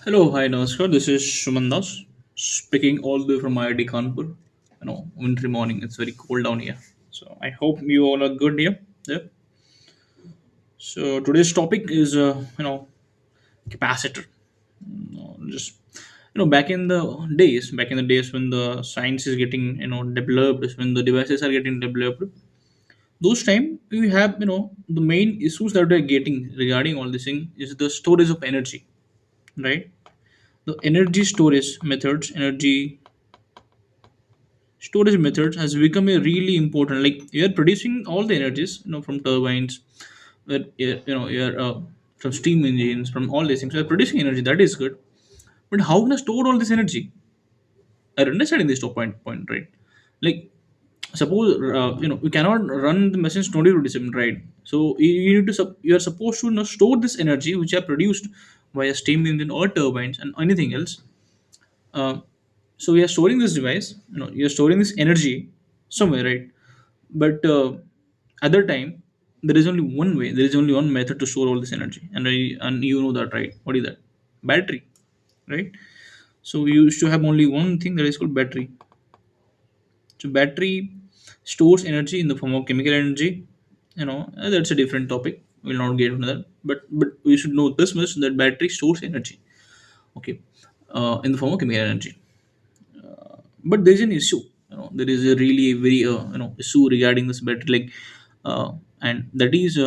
Hello, hi, Namaskar. This is Suman speaking all the way from IIT Kanpur. Wintry morning. It's very cold down here. So I hope you all are good here. Yeah. So today's topic is capacitor. Just back in the days when the science is getting developed, when the devices are getting developed, those time we have the main issues that we're getting regarding all this thing is the storage of energy, right? The energy storage methods, energy storage methods has become a really important, like you're producing all the energies from turbines, where you're from steam engines, from all these things you're producing energy. That is good, but how can I store all this energy? I understand this point, right? Like, suppose we cannot run the machines 20/7, right? So you need to you are supposed to store this energy which are produced via steam engine or turbines and anything else. Uh, so we are storing this device, you're storing this energy somewhere, right? But other time, there is only one way, there is only one method to store all this energy, and you know that, right? What is that? Battery, right? So we used to have only one thing that is called battery. So battery stores energy in the form of chemical energy. That's a different topic. We'll not get into that. But we should know this much, that battery stores energy. Okay, in the form of chemical energy. But there's an issue. There is a really very issue regarding this battery, like, and that is,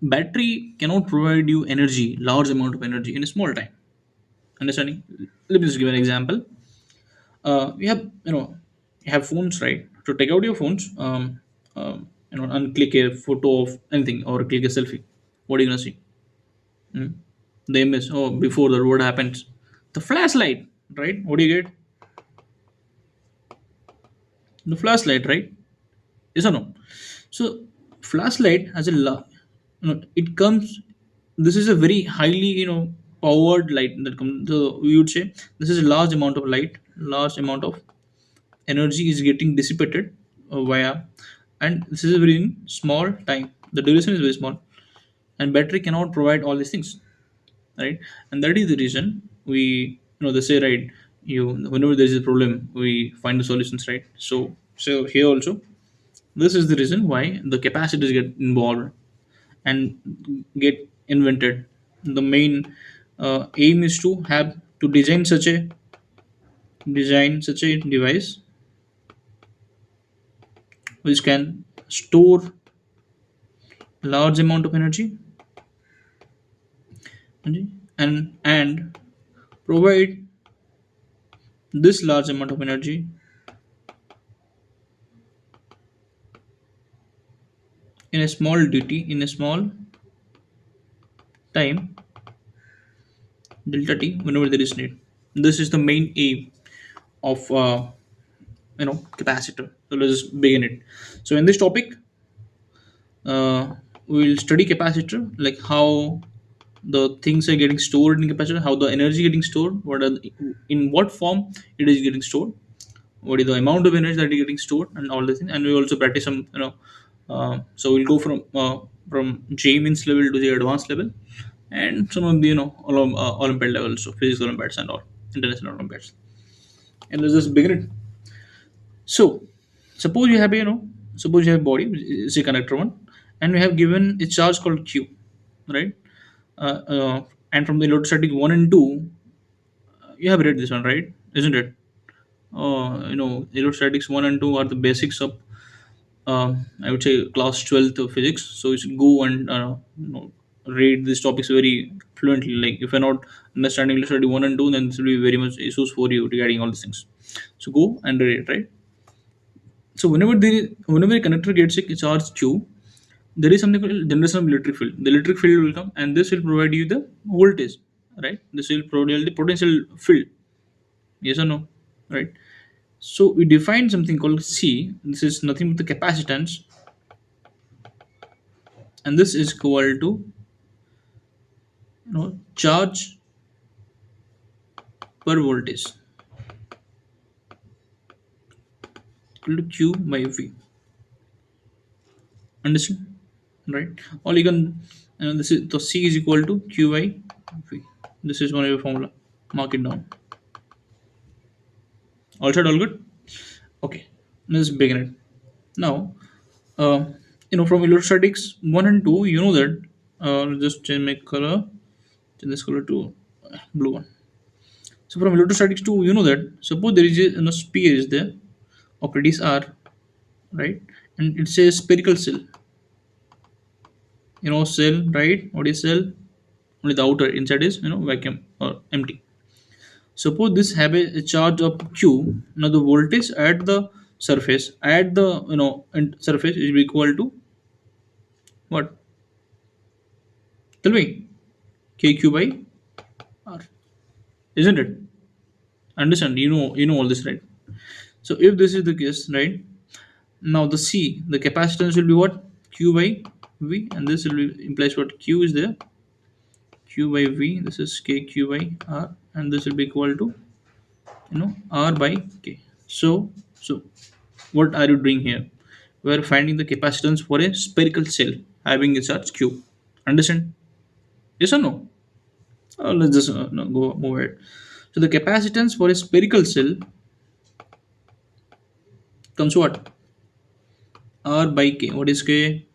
battery cannot provide you energy, large amount of energy in a small time. Understanding? Let me just give an example. We have you have phones, right? To take out your phones, and click a photo of anything or click a selfie. What are you gonna see? Hmm? The image. Oh, before that, what happens? The flashlight, right? What do you get? The flashlight, right? Yes or no? So flashlight has it comes. This is a very highly powered light that comes. So we would say this is a large amount of light, large amount of energy is getting dissipated via, and this is a very small time. The duration is very small, and battery cannot provide all these things, right? And that is the reason we they say, right, you whenever there is a problem we find the solutions, right? So here also, this is the reason why the capacitors get involved and get invented. The main aim is to have to design such a device which can store large amount of energy, and provide this large amount of energy in a small duty, in a small time, delta t, whenever there is need. This is the main aim of capacitor. So let's just begin it. So in this topic, we'll study capacitor, like how the things are getting stored in capacitor, how the energy getting stored, in what form it is getting stored, what is the amount of energy that is getting stored, and all the things. And we also practice some, so we'll go from J means level to the advanced level, and some of the Olympiad levels, so physics Olympiads and all, international Olympiads. And let's just begin it. So, suppose you have suppose you have body, it's a connector one, and we have given a charge called Q, right? And from the electrostatic one and two, you have read this one, right? Isn't it? Electrostatics one and two are the basics of, I would say, class 12th of physics. So you should go and read these topics very fluently. Like, if you're not understanding electrostatic one and two, then this will be very much issues for you regarding all these things. So go and read it, right? So whenever a conductor gets a charge Q, there is something called generation of electric field. The electric field will come, and this will provide you the voltage, right? This will provide the potential field. Yes or no? Right? So we define something called C. This is nothing but the capacitance, and this is equal to charge per voltage, equal to Q by V. Understand? Right? All you can, this is, the C is equal to Q by V. This is one of your formula. Mark it down. All set, all good? Okay, let's begin it. Now, uh, from electrostatics 1 and 2, you know that, just change my color, change this color to blue one. So from electrostatics 2, you know that, suppose there is a sphere is there, of radius r, right? And it's a spherical cell. Cell, right? What is cell? Only the outer, inside is, vacuum or empty. Suppose this have a charge of q. Now the voltage at the surface, at the surface is equal to what? Tell me. Kq by r, isn't it? Understand? You know all this, right? So if this is the case, right? Now the C, the capacitance will be what? Q by V, and this will be implies what? Q is there. Q by V. This is KQ by R, and this will be equal to R by K. So what are you doing here? We are finding the capacitance for a spherical cell having a charge Q. Understand? Yes or no? Let's just no, go move ahead. So the capacitance for a spherical cell comes what? R by K. What is K?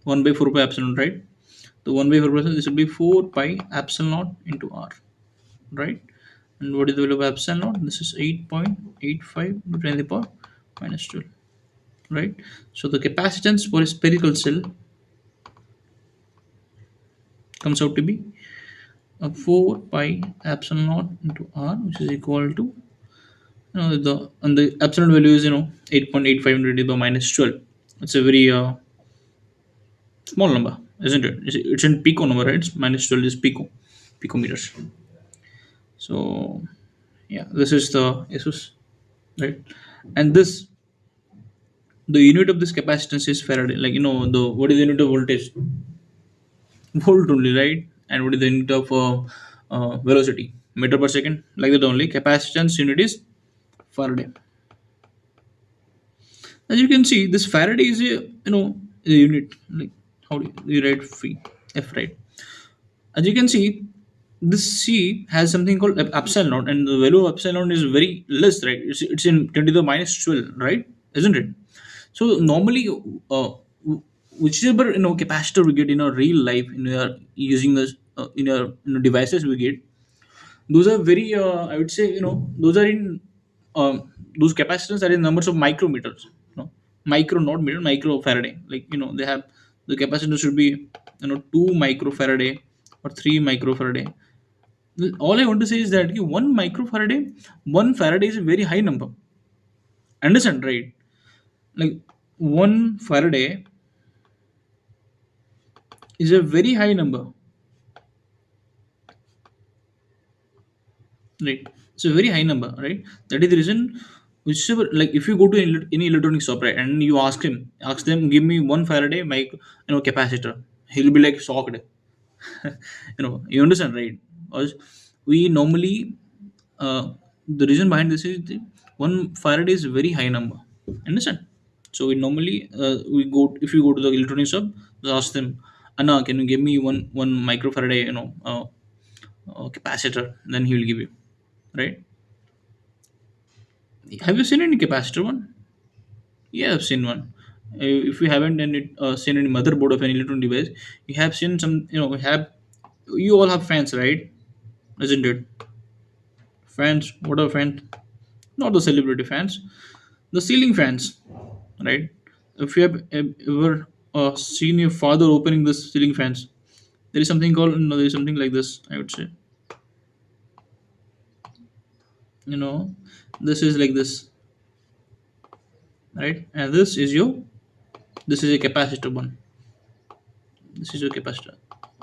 1 by 4 pi epsilon, right? The 1 by 4 pi epsilon, this will be 4 pi epsilon naught into R, right? And what is the value of epsilon naught? This is 8.85 to 10 to the power minus 12, right? So the capacitance for a spherical cell comes out to be 4 pi epsilon naught into R, which is equal to, the epsilon value is 8.85 into 10 to the power minus 12. It's a very small number, isn't it? It's in pico number, right? It's minus 12 is picometers. So yeah, this is the ASUS, right? And this, the unit of this capacitance is Faraday. Like, the what is the unit of voltage? Volt only, right? And what is the unit of velocity? Meter per second. Like that only. Capacitance unit is Faraday. As you can see, this Faraday is a unit. Like, how do you write F, right? As you can see, this C has something called epsilon naught, and the value of epsilon naught is very less, right? It's in 10 to the minus 12, right? Isn't it? So normally, uh, whichever capacitor we get in our real life, using this in our devices we get, those are very, I would say, those are in, those capacitors are in numbers of micrometers. Micro, not meter, microfarad. Like, they have, the capacitor should be 2 microfarad or 3 microfarad. All I want to say is that 1 microfarad, 1 farad is a very high number. Understand, right? Like, 1 farad is a very high number, right? It's a very high number, right? That is the reason, whichever, like, if you go to any electronic shop, right, and you ask them, give me 1 farad capacitor, he'll be like shocked. You understand, right? Because we normally, uh, the reason behind this is 1 farad is a very high number. Understand? So we normally, we go if you go to the electronic shop, just ask them, Anna, can you give me one microfarad capacitor? Then he will give you, right? Have you seen any capacitor one? Yeah, I've seen one. If you haven't seen any motherboard of any electronic device, you have seen some. You all have fans, right? Isn't it? Fans. What are fans? Not the celebrity fans, the ceiling fans, right? If you have ever seen your father opening this ceiling fans, there is something called, there is something like this, I would say. You know, this is like this, right? And this is a capacitor one. This is a capacitor.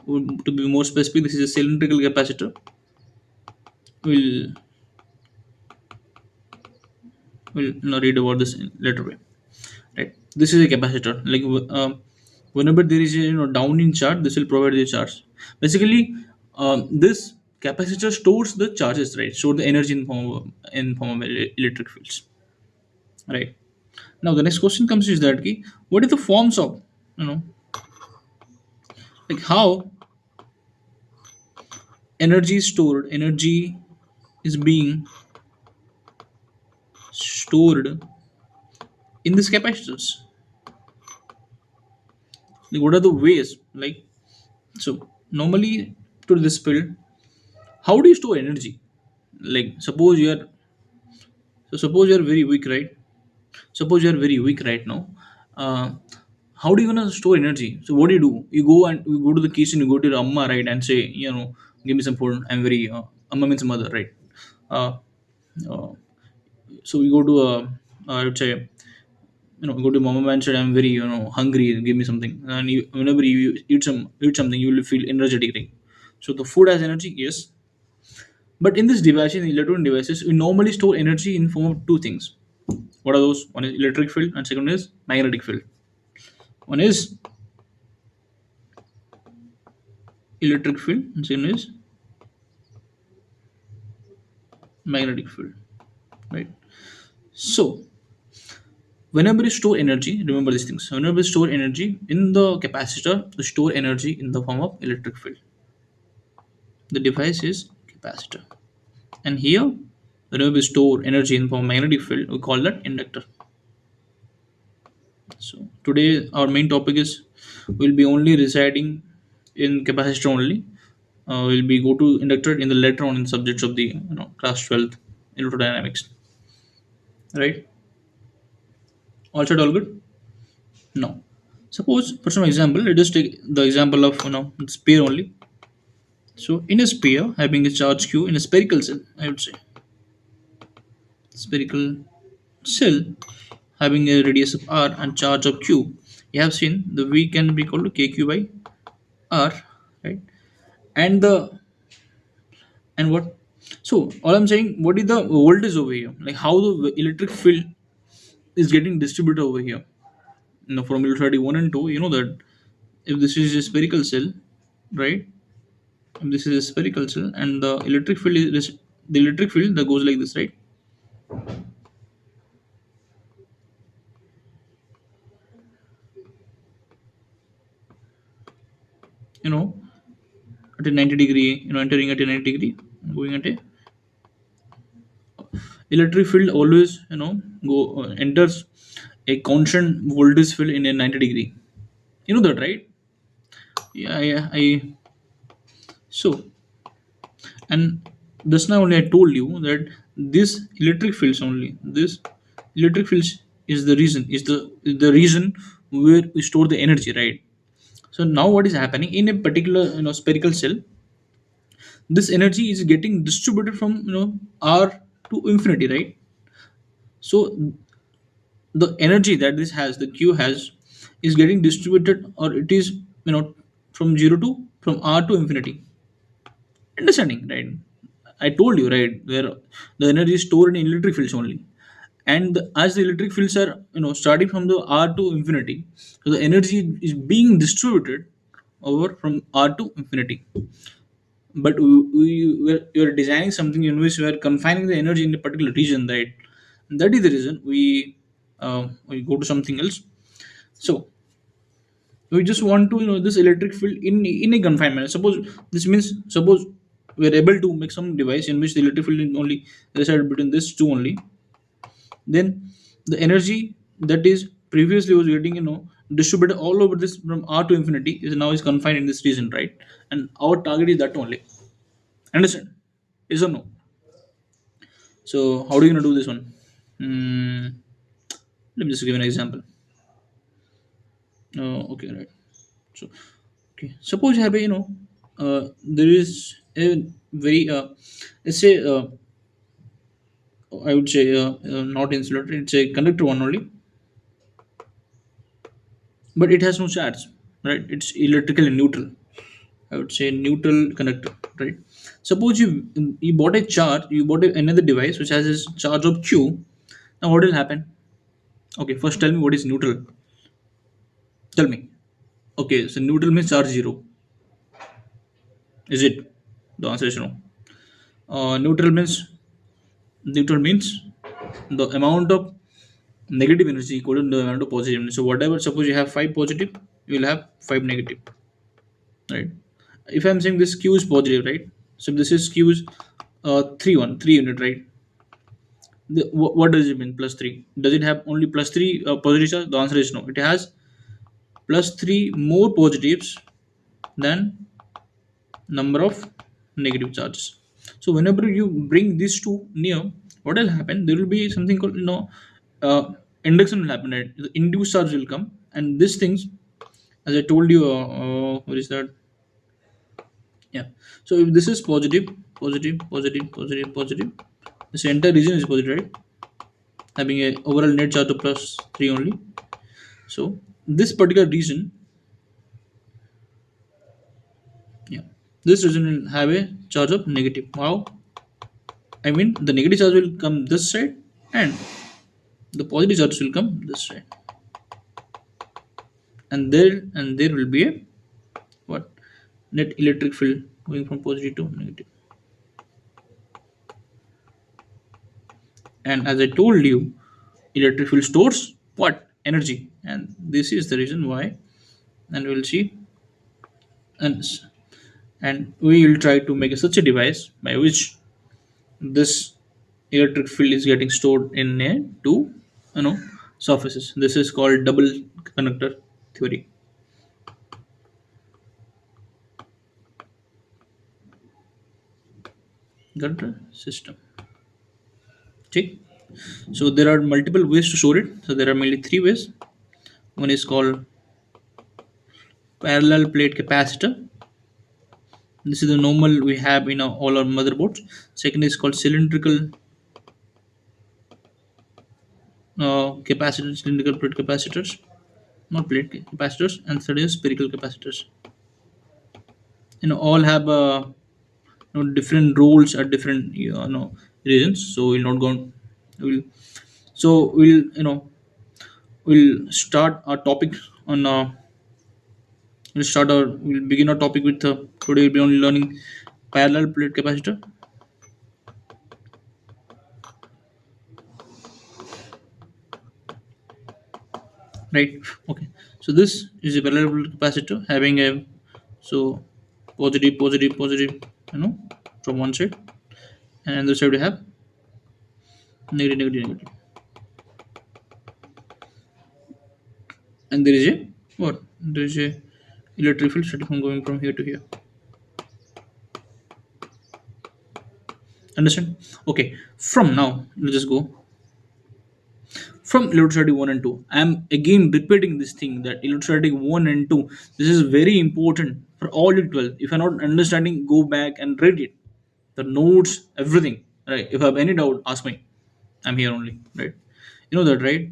To be more specific, this is a cylindrical capacitor. We'll read about this in later way. Right. This is a capacitor. Like, whenever there is a down in charge, this will provide the charge. Basically, this capacitor stores the charges, right? Store the energy in form of electric fields. Right. Now the next question comes is that what are the forms of, like, how Energy is stored. Energy is being stored in these capacitors. Like, what are the ways? Like, so normally to this field, how do you store energy? Like, suppose you are very weak, right? Suppose you are very weak right now. Uh, how do you gonna store energy? So what do? You go to the kitchen, you go to your amma, right, and say, give me some food. I'm very amma means mother, right? Uh, uh, so we go to I would say, go to mama and said, I'm very hungry, give me something. And whenever you eat something, you will feel energetic, right? So the food has energy, yes. But in this device, in electronic devices, we normally store energy in form of two things. What are those? One is electric field, and second is magnetic field. One is electric field, and second is magnetic field, right? So whenever you store energy, remember these things. Whenever you store energy in the capacitor, you store energy in the form of electric field. The device is capacitor. And here, whenever we store energy in form of magnetic field, we call that inductor. So today our main topic is, will be only residing in capacitor only. Will be go to inductor in the later on in subjects of the class 12th electrodynamics. Right? All said, all good? No. Suppose for some example, let us take the example of sphere only. So in a sphere having a charge q in a spherical cell, I would say spherical cell having a radius of r and charge of q. You have seen the v can be equal to kq by r, right? And the and what? So all I'm saying, what is the voltage over here? Like how the electric field is getting distributed over here. From electricity one and two, you know that if this is a spherical cell, right? If this is a spherical cell, and the electric field that goes like this, right? You know, at a 90 degree, entering at a 90 degree, going at a electric field always go enters a constant voltage field in a 90 degree. You know that, right? Yeah, yeah. I so and just now only I told you that this electric fields is the reason where we store the energy, right? So now what is happening in a particular spherical cell, this energy is getting distributed from r to infinity, right? So the energy that this has, the q has, is getting distributed, or it is from 0 to from r to infinity. Understanding, right? I told you, right, where the energy is stored in electric fields only. And as the electric fields are starting from the r to infinity, so the energy is being distributed over from r to infinity. But we are designing something in which we are confining the energy in a particular region, right? That is the reason we go to something else. So we just want to this electric field in a confinement. Suppose we are able to make some device in which the electric field is only reside between this two only. Then the energy that is previously was getting distributed all over this from r to infinity is now is confined in this region, right? And our target is that only. Understand? Yes or no? So how are you gonna do this one? Hmm, let me just give an example. Okay, right. So okay, suppose you have a there is a very let's say I would say not insulator, it's a conductor one only, but it has no charge, right? It's electrically neutral. I would say neutral conductor, right? Suppose you bought a charge, you bought another device which has a charge of q. Now what will happen? Okay, first tell me what is neutral. Tell me. Okay, so neutral means charge zero. Is it? The answer is no. Neutral means the amount of negative energy equal to the amount of positive energy. So whatever, suppose you have five positive, you will have five negative, right? If I'm saying this q is positive, right? So if this is Q is 3 unit, right? What does it mean plus 3? Does it have only plus 3 positive charge? The answer is no. It has plus 3 more positives than number of negative charges. So whenever you bring these two near, what will happen? There will be something called uh, induction will happen. Right? The induced charge will come, and these things, as I told you, what is that? Yeah. So if this is positive, positive, positive, positive, positive, this entire region is positive, right? Having a overall net charge of plus 3 only. So this particular region, yeah, this region will have a charge of negative. Wow. I mean, the negative charge will come this side, and the positive charge will come this side, and there will be a what net electric field going from positive to negative. And as I told you, electric field stores what energy, and this is the reason why. And we'll see, and and we will try to make such a device by which this electric field is getting stored in a two you know surfaces. This is called double conductor theory. Conductor system. See? So there are multiple ways to store it. So there are mainly three ways. One is called parallel plate capacitor. This is the normal we have in all our motherboards. Second is called cylindrical capacitors, cylindrical plate capacitors, not plate capacitors. And third is spherical capacitors. All have different roles at different regions. So we'll not go. We'll so we'll start our topic on. We'll begin our topic with today we'll be only learning parallel plate capacitor, right? Okay, so this is a parallel plate capacitor having a so positive, positive, positive, you know, from one side, and on the side we have negative, negative, negative, and there is a what? There is a electric field starting from going from here to here. Understand? Okay, from now let's just go from electricity 1 and 2. I am again repeating this thing that electricity 1 and 2, this is very important for all your 12. If you're not understanding, go back and read it, the notes, everything, right? If you have any doubt, ask me. I'm here only, right? You know that, right?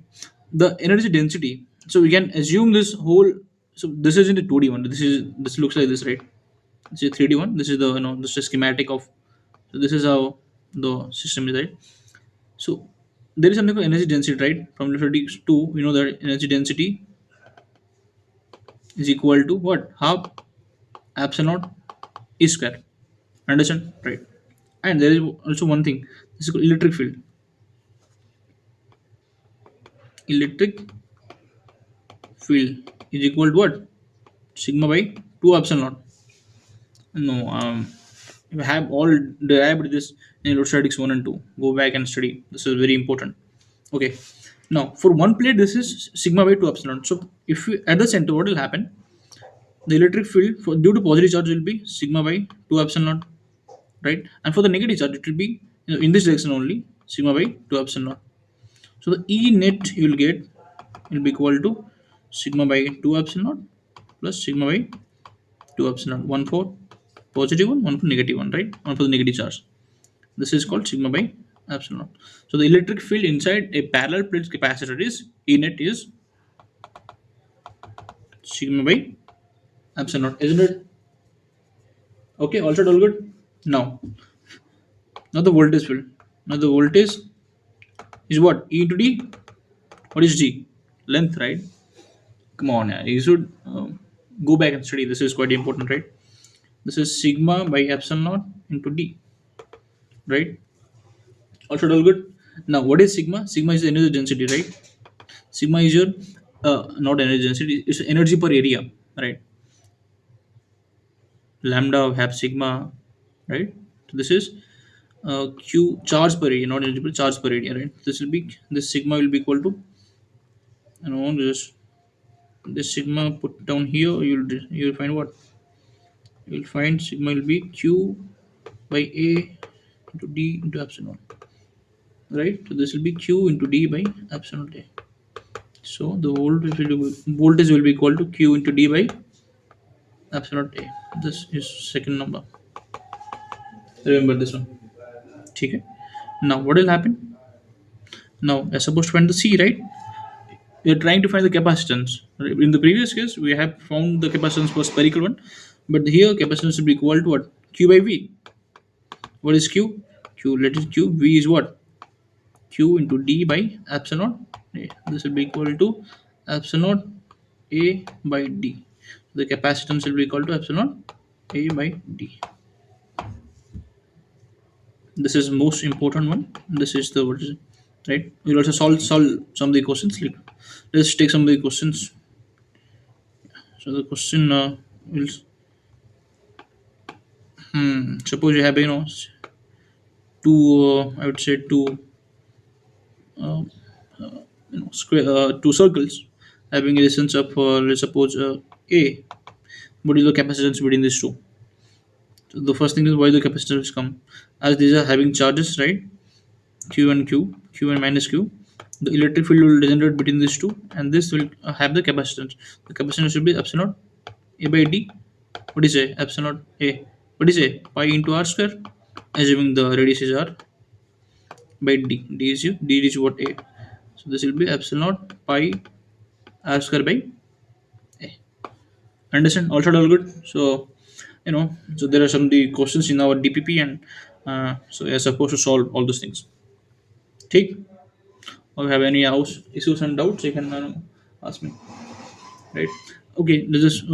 The energy density, so we can assume this whole, so this isn't a 2D one, this looks like this, right? This is a 3D one. This is the this is schematic of, so this is how the system is, right? So there is something called energy density, right? From electricity 2, we know that energy density is equal to what? Half epsilon E square. Understand? Right. And there is also one thing. This is called electric field. Electric field is equal to what? Sigma by 2 epsilon. No, you have all derived this in electrostatics 1 and 2. Go back and study. This is very important. Okay. Now, for one plate, this is sigma by 2 epsilon. So, if you at the center, what will happen? The electric field for due to positive charge will be sigma by 2 epsilon naught, right? And for the negative charge, it will be in this direction only, sigma by 2 epsilon naught. So the E net you will get will be equal to sigma by 2 epsilon naught plus sigma by 2 epsilon naught. One for positive one for negative one, right? One for the negative charge. This is called sigma by epsilon naught. So the electric field inside a parallel plate capacitor is E net is sigma by epsilon naught, isn't it? Okay, also all good. Now the voltage field. Now the voltage is what? E into D. What is G? Length, right? Come on, yeah. You should go back and study. This is quite important, right? This is sigma by epsilon naught into D, right? Also all good. Now what is sigma? Sigma is the energy density, right? Sigma is your not energy density. It's energy per area, right? Lambda have sigma, right? So this is q charge per area, not energy but charge per area, right? This will be, this sigma will be equal to, this sigma put down here. You'll find what, you'll find sigma will be q by a into d into epsilon, right? So this will be q into d by epsilon a. So the voltage will be equal to q into d by epsilon a. This is second number. Remember this one. Okay. Now what will happen? Now I supposed to find the C, right? We are trying to find the capacitance. In the previous case, we have found the capacitance for spherical one, but here capacitance will be equal to what? Q by V. What is Q? Q, let it Q. V is what? Q into D by epsilon A. This will be equal to epsilon A by D. The capacitance will be equal to epsilon A by D. This is most important one. This is the what is it, right? We'll also solve some of the questions. Let's take some of the questions. So the question will, suppose you have, two, I would say two, square, two circles having a distance of, let's suppose, a. What is the capacitance between these two? So the first thing is why the capacitors come, as these are having charges, right? Q and Q, Q and minus Q. The electric field will generate between these two, and this will have the capacitance. The capacitance should be epsilon A by D. What is A? Epsilon A. What is A? Pi into R square. Assuming the radius is R by D. D is U. D is what? A. So this will be epsilon pi R square by A. Understand? Also all good. So so there are some the questions in our DPP, and so you're supposed to solve all those things. Take. Or have any house issues and doubts, you can ask me. Right? Okay. Let's just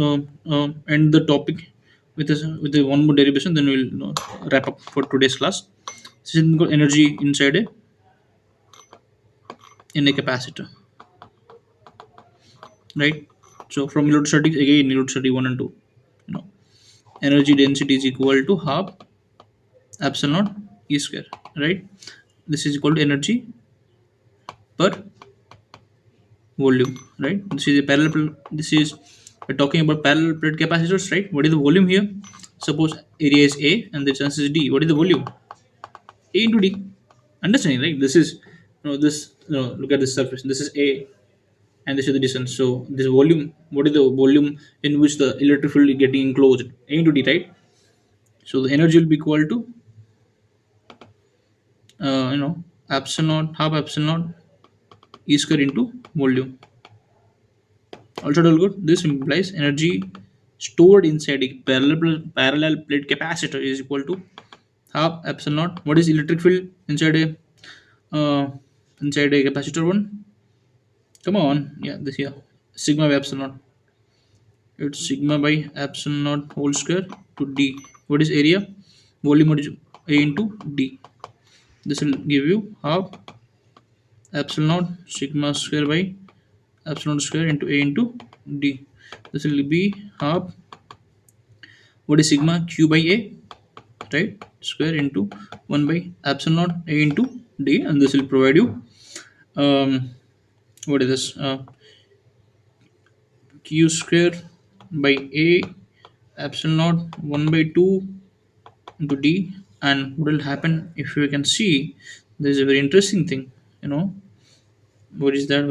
end the topic with this, with the one more derivation. Then we'll wrap up for today's class. This is called energy inside a capacitor, right? So from electricity, again electricity 1 and 2, you know energy density is equal to half epsilon e square, right? This is equal to energy per volume, right? This is a this is, we're talking about parallel plate capacitors, right? What is the volume here? Suppose area is a and the distance is d. What is the volume? A into d. Understanding, right? This is, this, look at this surface. This is a and this is the distance. So this volume, what is the volume in which the electric field is getting enclosed? A into d, right? So the energy will be equal to, epsilon, half epsilon e square into volume. Also all good. This implies energy stored inside a parallel plate capacitor is equal to half epsilon. What is electric field uh, inside a capacitor one? Come on, yeah, this here, sigma by epsilon. It's sigma by epsilon naught whole square to d. What is area? Volume, what is a into d. This will give you half epsilon naught sigma square by epsilon square into a into d. This will be half, what is sigma, q by a, right, square into 1 by epsilon naught a into d, and this will provide you, um what is this, q square by a epsilon naught 1 by 2 into d. And what will happen, if you can see, there is a very interesting thing, you know what is that,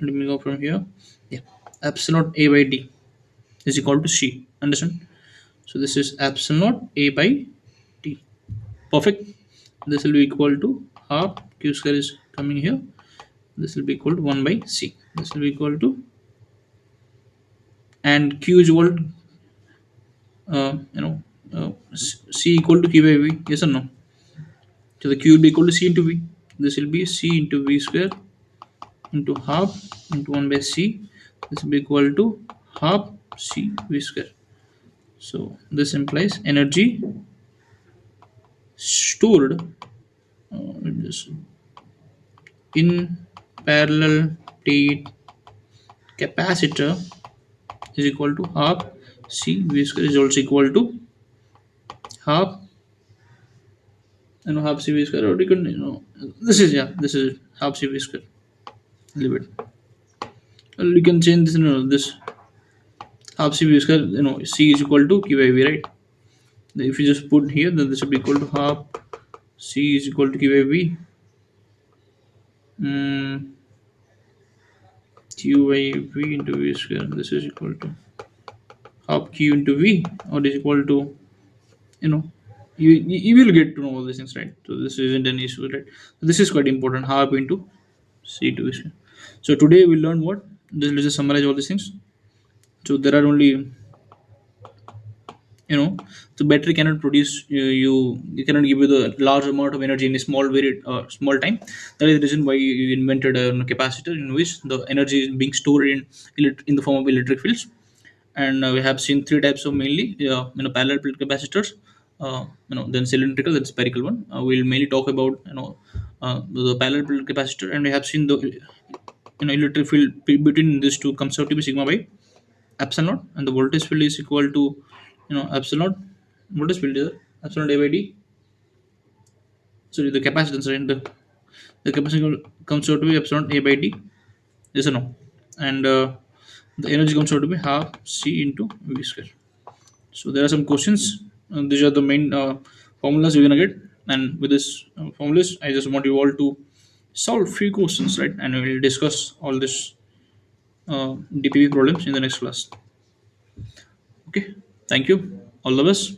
let me go from here. Yeah, epsilon a by d is equal to c. Understand? So this is epsilon a by d. Perfect. This will be equal to half q square is coming here. This will be equal to 1 by c. This will be equal to, and q is equal to, c equal to q by v. Yes or no? So the q will be equal to c into v. This will be c into v square into half into 1 by c. This will be equal to half c v square. So this implies energy stored, just in parallel plate capacitor is equal to half c v square is also equal to half half CV square, or you can, this is, yeah, this is half CV square. Leave it. Well, you can change this, this half CV square, C is equal to Q by V, right? If you just put here, then this will be equal to half C is equal to Q by V. Mm, Q by V into V square. This is equal to half Q into V, or is equal to, you know, you will get to know all these things, right? So this isn't an issue, right? So this is quite important. Half into C to V square. So today we learned what? Let's just summarize all these things. So there are only, the battery cannot produce, you cannot give you the large amount of energy in a small, very small time. That is the reason why you invented a capacitor, in which the energy is being stored in the form of electric fields. And we have seen three types of, mainly, parallel plate capacitors, then cylindrical, then spherical one. We'll mainly talk about, the parallel plate capacitor. And we have seen the, electric field between these two comes out to be sigma by epsilon naught, and the voltage field is equal to, epsilon voltage field is epsilon a by d. Sorry, the capacitance, right? The capacity comes out to be epsilon a by d. Yes or no? And the energy comes out to be half C into V square. So there are some questions. These are the main formulas you're gonna get. And with this formulas, I just want you all to solve few questions, right? And we will discuss all this DPV problems in the next class. Okay. Thank you. All the best.